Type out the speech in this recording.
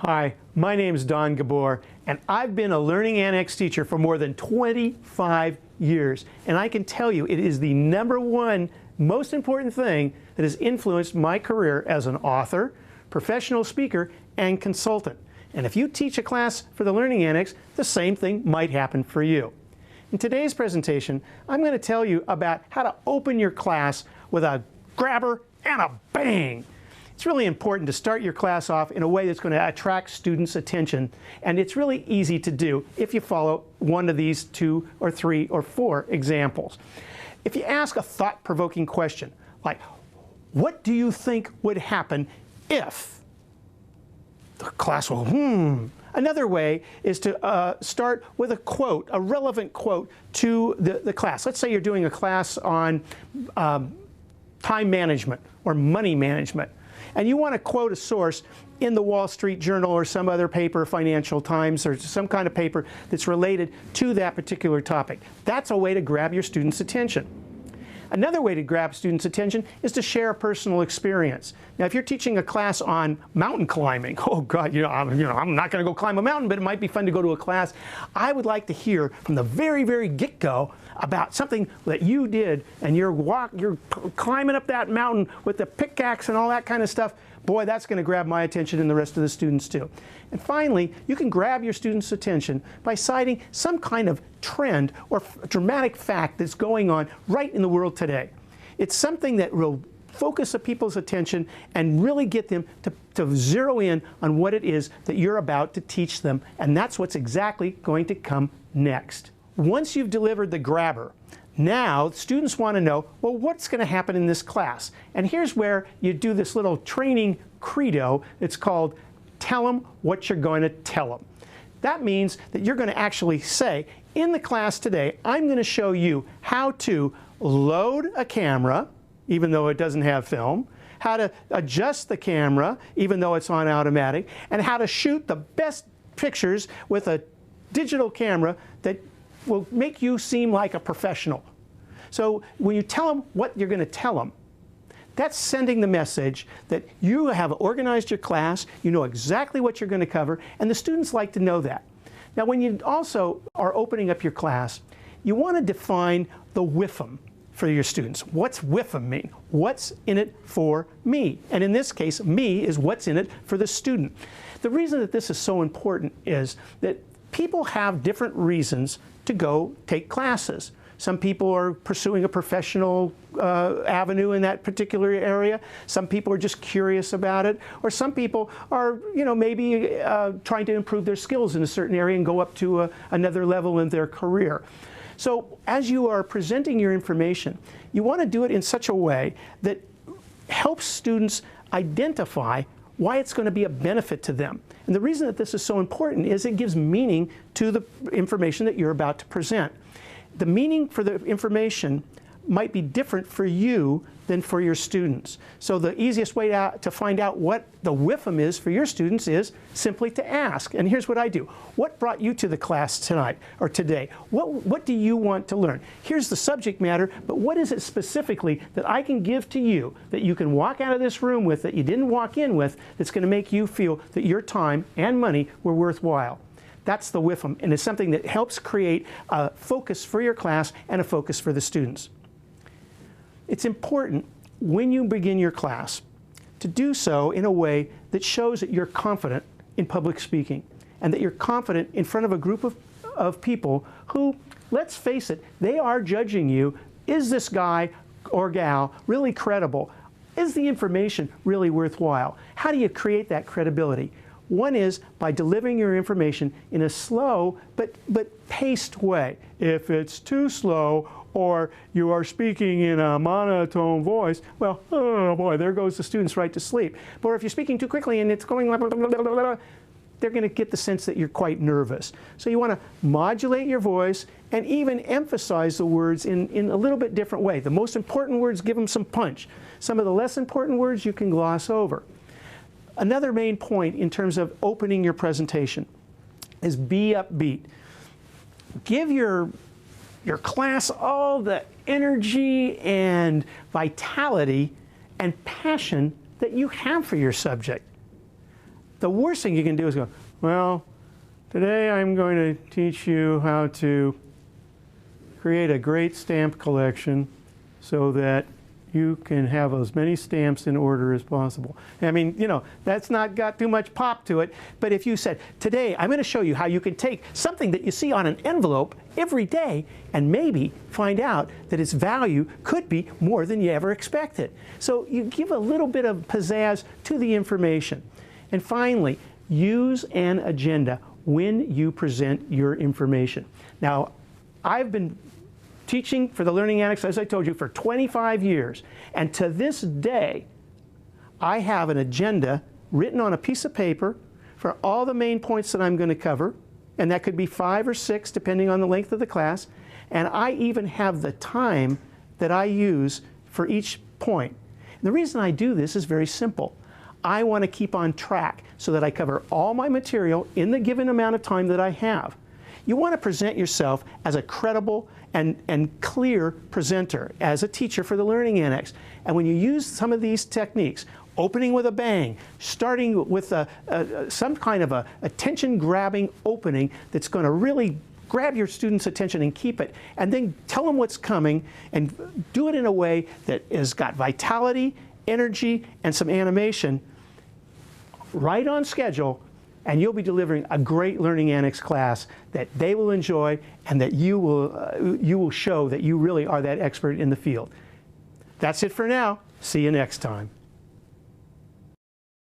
Hi, my name is DonGabor, and I've been a Learning Annex teacher for more than 25 years. And I can tell you it is the #1 most important thing that has influenced my career as an author, professional speaker, and consultant. And if you teach a class for the Learning Annex, the same thing might happen for you. In today's presentation, I'm going to tell you about how to open your class with a grabber and a bang. It's really important to start your class off in a way that's going to attract students' attention, and it's really easy to do if you follow one of these 2 or 3 or 4 examples. If you ask a thought-provoking question, like, what do you think would happen if? The class will, Another way is to start with a quote, a relevant quote to the class. Let's say you're doing a class on time management or money management, and you want to quote a source in the Wall Street Journal or some other paper, Financial Times, or some kind of paper that's related to that particular topic. That's a way to grab your students' attention. Another way to grab students' attention is to share a personal experience. Now, if you're teaching a class on mountain climbing, oh God, I'm not going to go climb a mountain, but it might be fun to go to a class. I would like to hear from the very get-go about something that you did, and you're climbing up that mountain with the pickaxe and all that kind of stuff. Boy, that's going to grab my attention and the rest of the students too. And finally, you can grab your students' attention by citing some kind of trend or dramatic fact that's going on right in the world today. It's something that will focus people's attention and really get them to zero in on what it is that you're about to teach them, and that's what's exactly going to come next. Once you've delivered the grabber, now students want to know, well, what's going to happen in this class? And here's where you do this little training credo. It's called tell them what you're going to tell them. That means that you're going to actually say, in the class today, I'm going to show you how to load a camera, even though it doesn't have film, how to adjust the camera, even though it's on automatic, and how to shoot the best pictures with a digital camera that will make you seem like a professional. So when you tell them what you're going to tell them, that's sending the message that you have organized your class, you know exactly what you're going to cover, and the students like to know that. Now, when you also are opening up your class, you want to define the WIFM for your students. What's WIFM mean? What's in it for me? And in this case, me is what's in it for the student. The reason that this is so important is that people have different reasons to go take classes. Some people are pursuing a professional avenue in that particular area. Some people are just curious about it. Or some people are, maybe trying to improve their skills in a certain area and go up to another level in their career. So as you are presenting your information, you want to do it in such a way that helps students identify why it's going to be a benefit to them. And the reason that this is so important is it gives meaning to the information that you're about to present. The meaning for the information might be different for you than for your students. So the easiest way to find out what the WIFM is for your students is simply to ask. And here's what I do. What brought you to the class tonight or today? What do you want to learn? Here's the subject matter, but what is it specifically that I can give to you that you can walk out of this room with that you didn't walk in with that's going to make you feel that your time and money were worthwhile? That's the WIFM, and it's something that helps create a focus for your class and a focus for the students. It's important when you begin your class to do so in a way that shows that you're confident in public speaking and that you're confident in front of a group of people who, let's face it, they are judging you. Is this guy or gal really credible? Is the information really worthwhile? How do you create that credibility? One is by delivering your information in a slow but paced way. If it's too slow or you are speaking in a monotone voice, well, oh boy, there goes the students right to sleep. But if you're speaking too quickly and it's going blah, blah, blah, blah, blah, they're going to get the sense that you're quite nervous. So you want to modulate your voice and even emphasize the words in a little bit different way. The most important words, give them some punch. Some of the less important words you can gloss over. Another main point in terms of opening your presentation is be upbeat. Give your class all the energy and vitality and passion that you have for your subject. the worst thing you can do is go, well, today I'm going to teach you how to create a great stamp collection so that you can have as many stamps in order as possible. I mean, you know, that's not got too much pop to it. But if you said, today I'm going to show you how you can take something that you see on an envelope every day and maybe find out that its value could be more than you ever expected. So you give a little bit of pizzazz to the information. And finally, use an agenda when you present your information. Now, I've been teaching for the Learning Annex, as I told you, for 25 years. And to this day, I have an agenda written on a piece of paper for all the main points that I'm going to cover. And that could be 5 or 6, depending on the length of the class. And I even have the time that I use for each point. And the reason I do this is very simple. I want to keep on track so that I cover all my material in the given amount of time that I have. You want to present yourself as a credible and clear presenter, as a teacher for the Learning Annex. And when you use some of these techniques, opening with a bang, starting with some kind of a attention-grabbing opening that's going to really grab your students' attention and keep it, and then tell them what's coming, and do it in a way that has got vitality, energy, and some animation, right on schedule, and you'll be delivering a great Learning Annex class that they will enjoy and that you will show that you really are that expert in the field. That's it for now. See you next time.